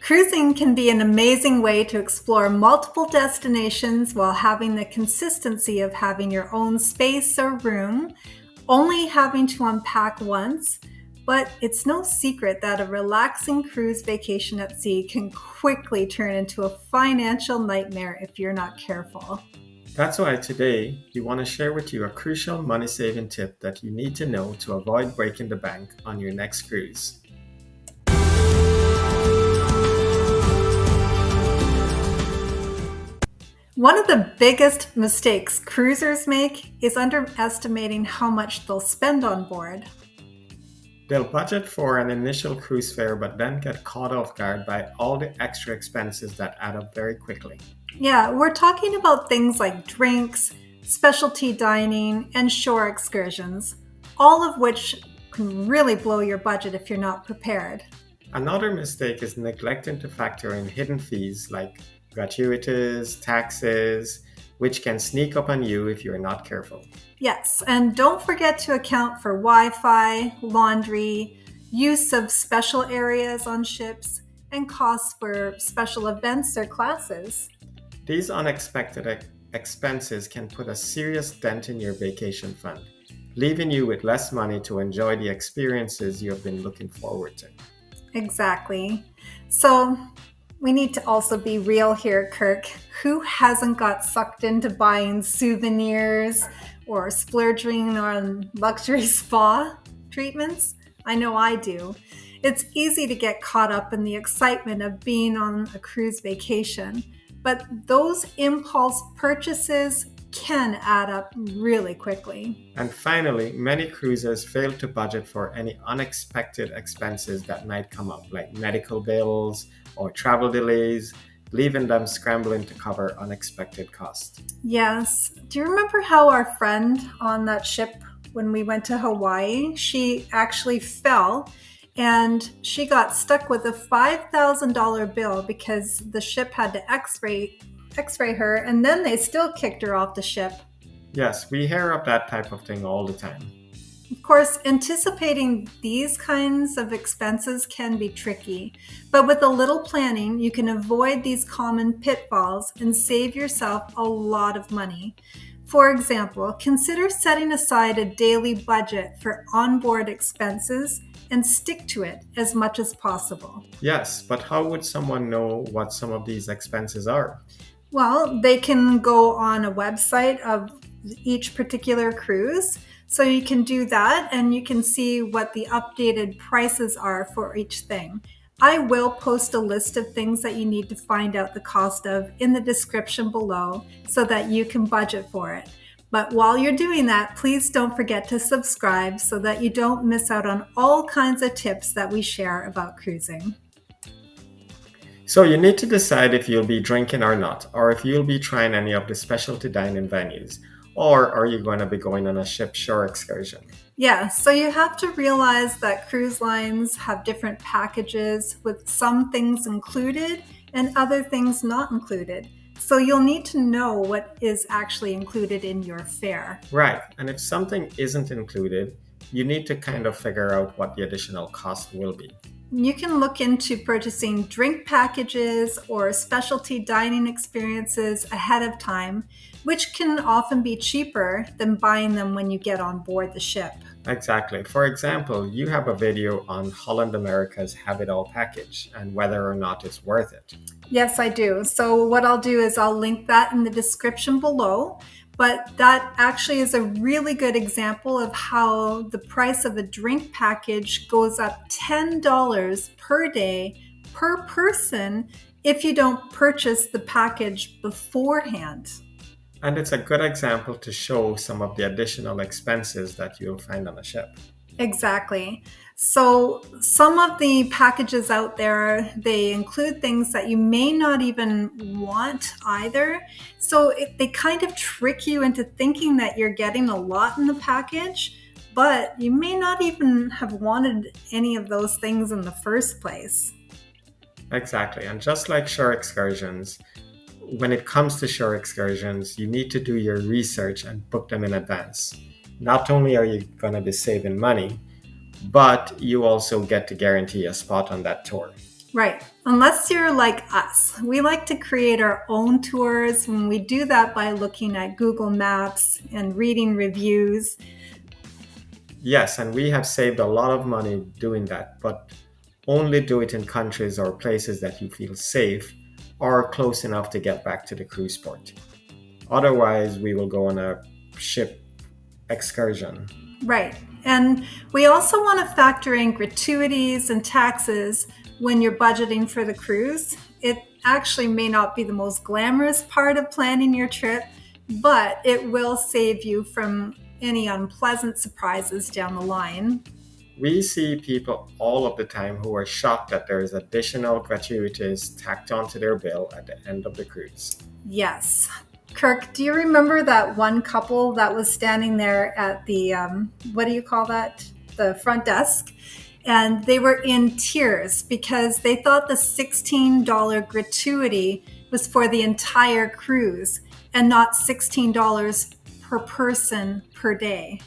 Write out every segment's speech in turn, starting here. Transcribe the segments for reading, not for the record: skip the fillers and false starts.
Cruising can be an amazing way to explore multiple destinations while having the consistency of having your own space or room, only having to unpack once. But it's no secret that a relaxing cruise vacation at sea can quickly turn into a financial nightmare if you're not careful. That's why today we want to share with you a crucial money saving tip that you need to know to avoid breaking the bank on your next cruise. One of the biggest mistakes cruisers make is underestimating how much they'll spend on board. They'll budget for an initial cruise fare but then get caught off guard by all the extra expenses that add up very quickly. Yeah, we're talking about things like drinks, specialty dining, and shore excursions, all of which can really blow your budget if you're not prepared. Another mistake is neglecting to factor in hidden fees like gratuities, taxes, which can sneak up on you if you're not careful. Yes, and don't forget to account for Wi Fi, laundry, use of special areas on ships, and costs for special events or classes. These unexpected expenses can put a serious dent in your vacation fund, leaving you with less money to enjoy the experiences you have been looking forward to. Exactly. So we need to also be real here, Kirk. Who hasn't got sucked into buying souvenirs or splurging on luxury spa treatments? I know I do. It's easy to get caught up in the excitement of being on a cruise vacation, but those impulse purchases can add up really quickly. And finally, many cruisers fail to budget for any unexpected expenses that might come up, like medical bills or travel delays, leaving them scrambling to cover unexpected costs. Yes. Do you remember how our friend on that ship when we went to Hawaii, she actually fell and she got stuck with a $5,000 bill because the ship had to x-ray her and then they still kicked her off the ship. Yes, we hear of that type of thing all the time. Of course, anticipating these kinds of expenses can be tricky, but with a little planning, you can avoid these common pitfalls and save yourself a lot of money. For example, consider setting aside a daily budget for onboard expenses and stick to it as much as possible. Yes, but how would someone know what some of these expenses are? Well, they can go on a website of each particular cruise. So you can do that and you can see what the updated prices are for each thing. I will post a list of things that you need to find out the cost of in the description below so that you can budget for it. But while you're doing that, please don't forget to subscribe so that you don't miss out on all kinds of tips that we share about cruising. So you need to decide if you'll be drinking or not, or if you'll be trying any of the specialty dining venues, or are you going to be going on a ship shore excursion? Yeah, so you have to realize that cruise lines have different packages with some things included and other things not included. So you'll need to know what is actually included in your fare. Right, and if something isn't included, you need to kind of figure out what the additional cost will be. You can look into purchasing drink packages or specialty dining experiences ahead of time, which can often be cheaper than buying them when you get on board the ship. Exactly. For example, you have a video on Holland America's Have It All package and whether or not it's worth it. Yes, I do. So what I'll do is I'll link that in the description below. But that actually is a really good example of how the price of a drink package goes up $10 per day per person if you don't purchase the package beforehand. And it's a good example to show some of the additional expenses that you'll find on a ship. Exactly. So some of the packages out there, they include things that you may not even want either. So they kind of trick you into thinking that you're getting a lot in the package, but you may not even have wanted any of those things in the first place. Exactly. And just like shore excursions, when it comes to shore excursions, you need to do your research and book them in advance. Not only are you going to be saving money, but you also get to guarantee a spot on that tour. Right. Unless you're like us. We like to create our own tours, and we do that by looking at Google Maps and reading reviews. Yes, and we have saved a lot of money doing that, but only do it in countries or places that you feel safe or close enough to get back to the cruise port. Otherwise, we will go on a ship excursion. Right. And we also want to factor in gratuities and taxes when you're budgeting for the cruise. It actually may not be the most glamorous part of planning your trip, but it will save you from any unpleasant surprises down the line. We see people all of the time who are shocked that there is additional gratuities tacked onto their bill at the end of the cruise. Yes. Kirk, do you remember that one couple that was standing there at the, what do you call that? The front desk? And they were in tears because they thought the $16 gratuity was for the entire cruise and not $16 per person per day.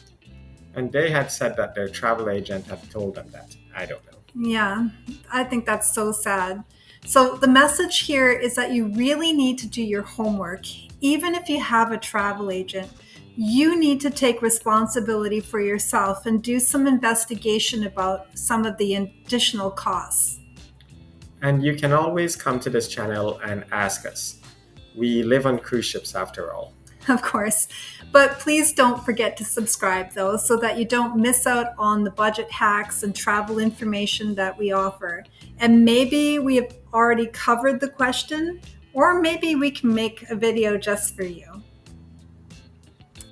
And they had said that their travel agent had told them that. I don't know. Yeah, I think that's so sad. So, the message here is that you really need to do your homework. Even if you have a travel agent, you need to take responsibility for yourself and do some investigation about some of the additional costs. And you can always come to this channel and ask us. We live on cruise ships after all. Of course. But please don't forget to subscribe, though, so that you don't miss out on the budget hacks and travel information that we offer. And maybe we have already covered the question, or maybe we can make a video just for you.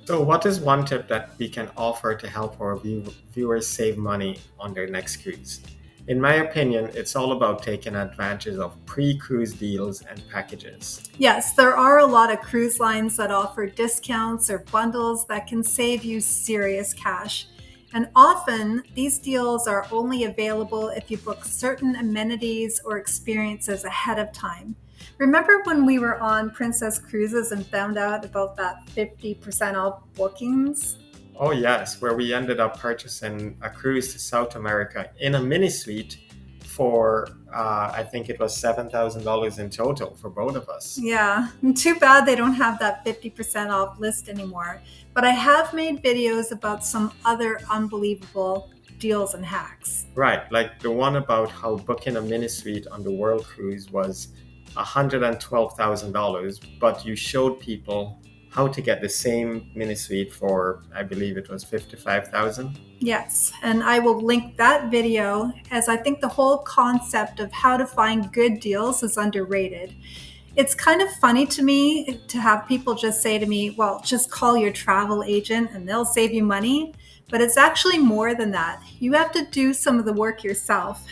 So, what is one tip that we can offer to help our viewers save money on their next cruise? In my opinion, it's all about taking advantage of pre-cruise deals and packages. Yes, there are a lot of cruise lines that offer discounts or bundles that can save you serious cash. And often, these deals are only available if you book certain amenities or experiences ahead of time. Remember when we were on Princess Cruises and found out about that 50% off bookings? Oh, yes, where we ended up purchasing a cruise to South America in a mini suite for, I think it was $7,000 in total for both of us. Yeah, and too bad they don't have that 50% off list anymore. But I have made videos about some other unbelievable deals and hacks. Right, like the one about how booking a mini suite on the World Cruise was $112,000, but you showed people how to get the same mini suite for, I believe it was 55,000. Yes, and I will link that video as I think the whole concept of how to find good deals is underrated. It's kind of funny to me to have people just say to me, well, just call your travel agent and they'll save you money. But it's actually more than that. You have to do some of the work yourself,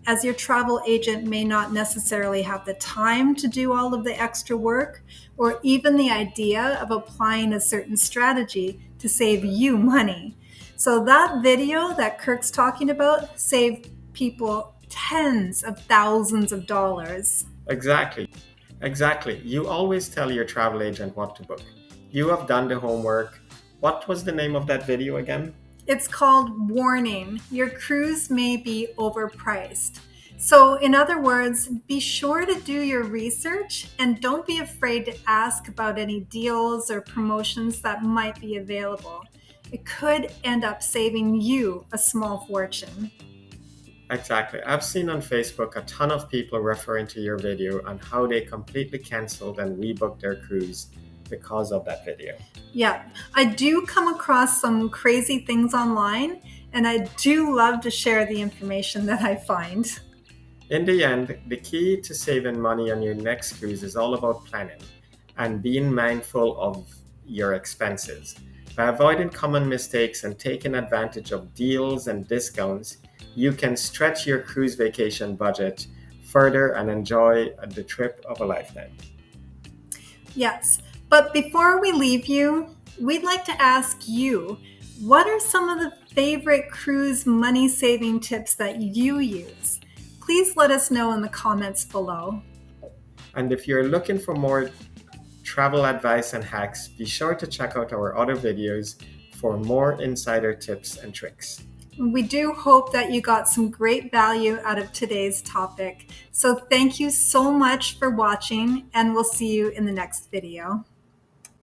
as your travel agent may not necessarily have the time to do all of the extra work or even the idea of applying a certain strategy to save you money. So that video that Kirk's talking about saved people tens of thousands of dollars. Exactly. Exactly. You always tell your travel agent what to book. You have done the homework. What was the name of that video again? It's called Warning, your cruise may be overpriced. So, in other words, be sure to do your research and don't be afraid to ask about any deals or promotions that might be available. It could end up saving you a small fortune. Exactly. I've seen on Facebook a ton of people referring to your video on how they completely canceled and rebooked their cruise because of that video. Yeah, I do come across some crazy things online, and I do love to share the information that I find. In the end, the key to saving money on your next cruise is all about planning and being mindful of your expenses. By avoiding common mistakes and taking advantage of deals and discounts, you can stretch your cruise vacation budget further and enjoy the trip of a lifetime. Yes, but before we leave you, we'd like to ask you, what are some of the favorite cruise money saving tips that you use? Please let us know in the comments below. And if you're looking for more travel advice and hacks, be sure to check out our other videos for more insider tips and tricks. We do hope that you got some great value out of today's topic. So thank you so much for watching, and we'll see you in the next video.